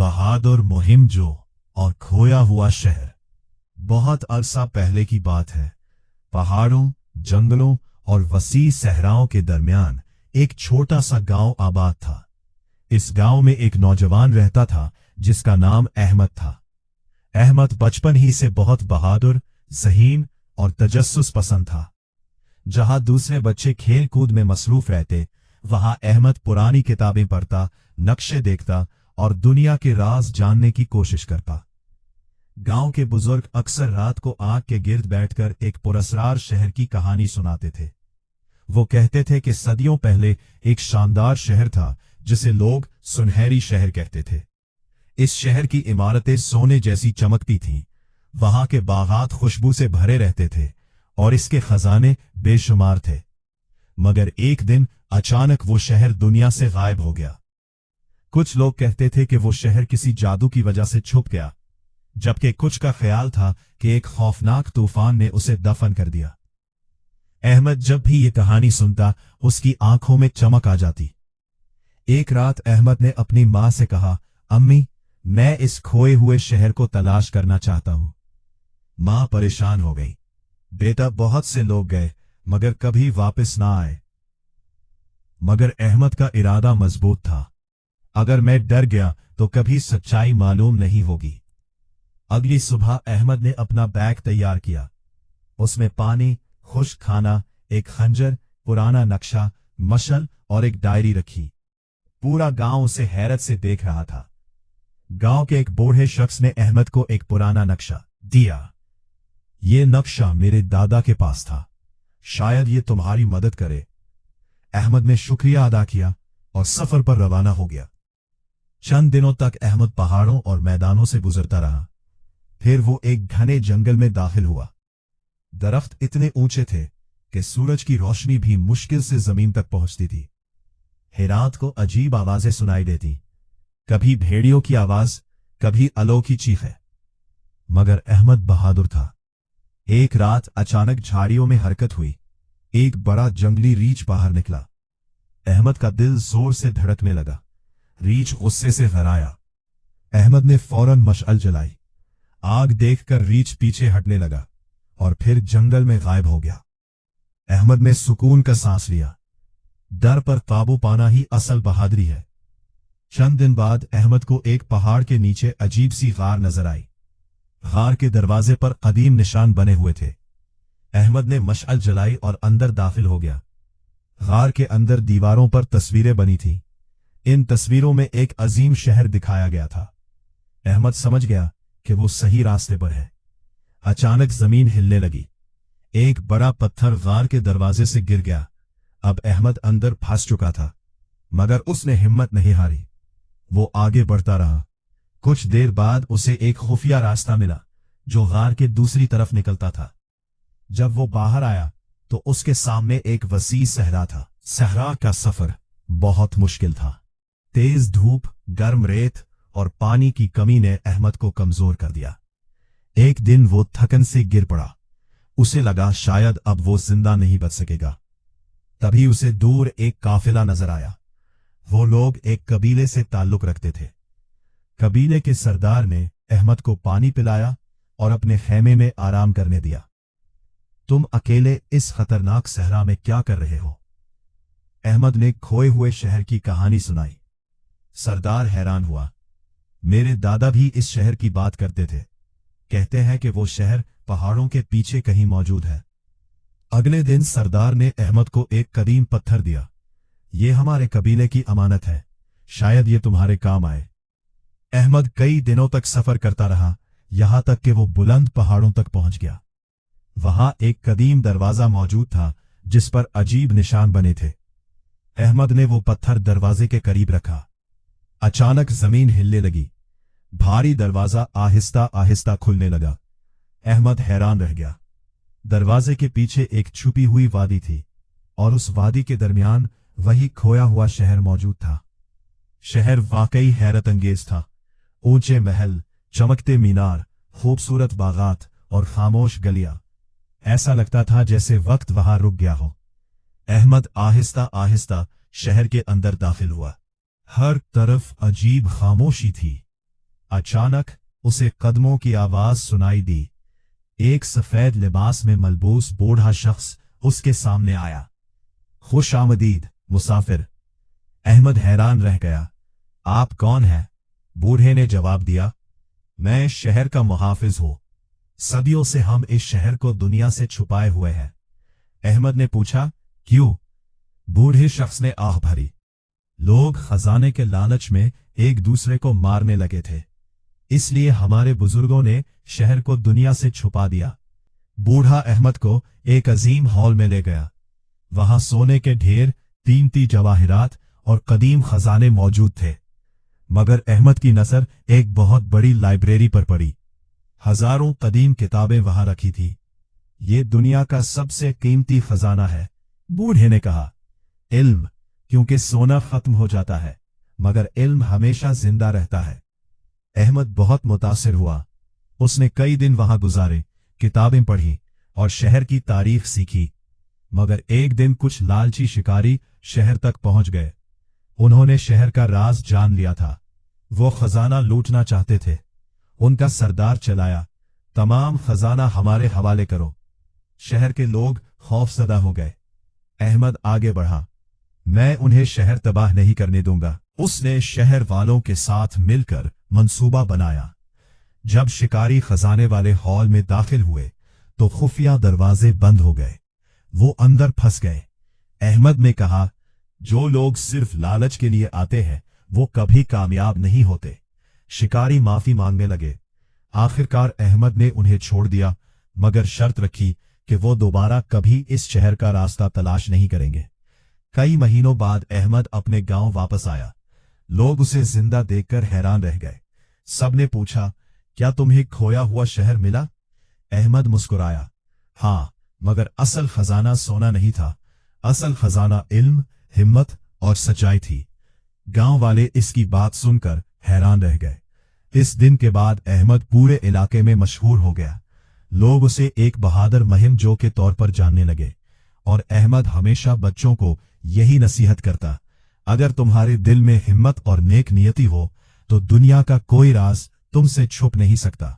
बहादुर मुहिम जो और खोया हुआ शहर। बहुत अरसा पहले की बात है। पहाड़ों, जंगलों और वसी सहराओं के दरमियान एक छोटा सा गांव आबाद था। इस गांव में एक नौजवान रहता था जिसका नाम अहमद था। अहमद बचपन ही से बहुत बहादुर, ज़हीन और तजस्सुस पसंद था। जहां दूसरे बच्चे खेल कूद में मसरूफ रहते, वहां अहमद पुरानी किताबें पढ़ता, नक्शे देखता और दुनिया के राज जानने की कोशिश करता। गांव के बुजुर्ग अक्सर रात को आग के गिर्द बैठकर एक पुरस्कार शहर की कहानी सुनाते थे। वो कहते थे कि सदियों पहले एक शानदार शहर था जिसे लोग सुनहरी शहर कहते थे। इस शहर की इमारतें सोने जैसी चमकती थीं, वहां के बागात खुशबू से भरे रहते थे और इसके खजाने बेशुमार थे। मगर एक दिन अचानक वो शहर दुनिया से गायब हो गया। कुछ लोग कहते थे कि वो शहर किसी जादू की वजह से छुप गया, जबकि कुछ का ख्याल था कि एक खौफनाक तूफान ने उसे दफन कर दिया। अहमद जब भी ये कहानी सुनता, उसकी आंखों में चमक आ जाती। एक रात अहमद ने अपनी मां से कहा, अम्मी, मैं इस खोए हुए शहर को तलाश करना चाहता हूं। मां परेशान हो गई। बेटा, बहुत से लोग गए मगर कभी वापस ना आए। मगर अहमद का इरादा मजबूत था। अगर मैं डर गया तो कभी सच्चाई मालूम नहीं होगी। अगली सुबह अहमद ने अपना बैग तैयार किया। उसमें पानी, खुश्क खाना, एक खंजर, पुराना नक्शा, मशल और एक डायरी रखी। पूरा गांव उसे हैरत से देख रहा था। गांव के एक बूढ़े शख्स ने अहमद को एक पुराना नक्शा दिया। ये नक्शा मेरे दादा के पास था, शायद ये तुम्हारी मदद करे। अहमद ने शुक्रिया अदा किया और सफर पर रवाना हो गया। चंद दिनों तक अहमद पहाड़ों और मैदानों से गुजरता रहा। फिर वो एक घने जंगल में दाखिल हुआ। दरख्त इतने ऊंचे थे कि सूरज की रोशनी भी मुश्किल से जमीन तक पहुंचती थी। रात को अजीब आवाजें सुनाई देती, कभी भेड़ियों की आवाज, कभी अलों की चीखें। मगर अहमद बहादुर था। एक रात अचानक झाड़ियों में हरकत हुई। एक बड़ा जंगली रीछ बाहर निकला। अहमद का दिल जोर से धड़कने लगा। रीछ गुस्से से घबराया। अहमद ने फौरन मशअल जलाई। आग देखकर रीछ पीछे हटने लगा और फिर जंगल में गायब हो गया। अहमद ने सुकून का सांस लिया। डर पर काबू पाना ही असल बहादुरी है। चंद दिन बाद अहमद को एक पहाड़ के नीचे अजीब सी गार नजर आई। गार के दरवाजे पर कदीम निशान बने हुए थे। अहमद ने मशअल जलाई और अंदर दाखिल हो गया। गार के अंदर दीवारों पर तस्वीरें बनी थीं। इन तस्वीरों में एक अजीम शहर दिखाया गया था। अहमद समझ गया कि वो सही रास्ते पर है। अचानक जमीन हिलने लगी। एक बड़ा पत्थर गार के दरवाजे से गिर गया। अब अहमद अंदर फंस चुका था, मगर उसने हिम्मत नहीं हारी। वो आगे बढ़ता रहा। कुछ देर बाद उसे एक खुफिया रास्ता मिला जो गार के दूसरी तरफ निकलता था। जब वो बाहर आया तो उसके सामने एक वसी सहरा था। सहरा का सफर बहुत मुश्किल था। तेज धूप, गर्म रेत और पानी की कमी ने अहमद को कमजोर कर दिया। एक दिन वो थकन से गिर पड़ा। उसे लगा शायद अब वो जिंदा नहीं बच सकेगा। तभी उसे दूर एक काफिला नजर आया। वो लोग एक कबीले से ताल्लुक रखते थे। कबीले के सरदार ने अहमद को पानी पिलाया और अपने खेमे में आराम करने दिया। तुम अकेले इस खतरनाक सहरा में क्या कर रहे हो? अहमद ने खोए हुए शहर की कहानी सुनाई। सरदार हैरान हुआ। मेरे दादा भी इस शहर की बात करते थे। कहते हैं कि वो शहर पहाड़ों के पीछे कहीं मौजूद है। अगले दिन सरदार ने अहमद को एक कदीम पत्थर दिया। ये हमारे कबीले की अमानत है, शायद ये तुम्हारे काम आए। अहमद कई दिनों तक सफर करता रहा, यहां तक कि वो बुलंद पहाड़ों तक पहुंच गया। वहां एक कदीम दरवाजा मौजूद था जिस पर अजीब निशान बने थे। अहमद ने वो पत्थर दरवाजे के करीब रखा। अचानक जमीन हिलने लगी। भारी दरवाजा आहिस्ता आहिस्ता खुलने लगा। अहमद हैरान रह गया। दरवाजे के पीछे एक छुपी हुई वादी थी और उस वादी के दरमियान वही खोया हुआ शहर मौजूद था। शहर वाकई हैरत अंगेज था। ऊंचे महल, चमकते मीनार, खूबसूरत बागात और खामोश गलियां। ऐसा लगता था जैसे वक्त वहां रुक गया हो। अहमद आहिस्ता आहिस्ता शहर के अंदर दाखिल हुआ। हर तरफ अजीब खामोशी थी। अचानक उसे कदमों की आवाज सुनाई दी। एक सफेद लिबास में मलबूस बूढ़ा शख्स उसके सामने आया। खुश आमदीद मुसाफिर। अहमद हैरान रह गया। आप कौन हैं? बूढ़े ने जवाब दिया, मैं इस शहर का मुहाफिज हूं। सदियों से हम इस शहर को दुनिया से छुपाए हुए हैं। अहमद ने पूछा, क्यों? बूढ़े शख्स ने आह भरी। लोग खजाने के लालच में एक दूसरे को मारने लगे थे, इसलिए हमारे बुजुर्गों ने शहर को दुनिया से छुपा दिया। बूढ़ा अहमद को एक अजीम हॉल में ले गया। वहां सोने के ढेर, कीमती जवाहिरात और कदीम खजाने मौजूद थे। मगर अहमद की नजर एक बहुत बड़ी लाइब्रेरी पर पड़ी। हजारों कदीम किताबें वहां रखी थी। ये दुनिया का सबसे कीमती खजाना है, बूढ़े ने कहा। इल्म, क्योंकि सोना खत्म हो जाता है मगर इल्म हमेशा जिंदा रहता है। अहमद बहुत मुतासिर हुआ। उसने कई दिन वहां गुजारे, किताबें पढ़ी और शहर की तारीख सीखी। मगर एक दिन कुछ लालची शिकारी शहर तक पहुंच गए। उन्होंने शहर का राज जान लिया था। वो खजाना लूटना चाहते थे। उनका सरदार चलाया, तमाम खजाना हमारे हवाले करो। शहर के लोग खौफजदा हो गए। अहमद आगे बढ़ा, मैं उन्हें शहर तबाह नहीं करने दूंगा। उसने शहर वालों के साथ मिलकर मंसूबा बनाया। जब शिकारी खजाने वाले हॉल में दाखिल हुए तो खुफिया दरवाजे बंद हो गए। वो अंदर फंस गए। अहमद ने कहा, जो लोग सिर्फ लालच के लिए आते हैं वो कभी कामयाब नहीं होते। शिकारी माफी मांगने लगे। आखिरकार अहमद ने उन्हें छोड़ दिया, मगर शर्त रखी कि वो दोबारा कभी इस शहर का रास्ता तलाश नहीं करेंगे। कई महीनों बाद अहमद अपने गांव वापस आया। लोग उसे जिंदा देखकर हैरान रह गए। सबने पूछा, क्या तुम्हें खोया हुआ शहर मिला? अहमद मुस्कुराया, हाँ, मगर असल खजाना सोना नहीं था। असल खजाना इल्म, हिम्मत और सच्चाई थी। गांव वाले इसकी बात सुनकर हैरान रह गए। इस दिन के बाद अहमद पूरे इलाके में मशहूर हो गया। लोग उसे एक बहादुर मुहिमजो के तौर पर जानने लगे। और अहमद हमेशा बच्चों को यही नसीहत करता, अगर तुम्हारे दिल में हिम्मत और नेक नियति हो तो दुनिया का कोई राज तुमसे छुप नहीं सकता।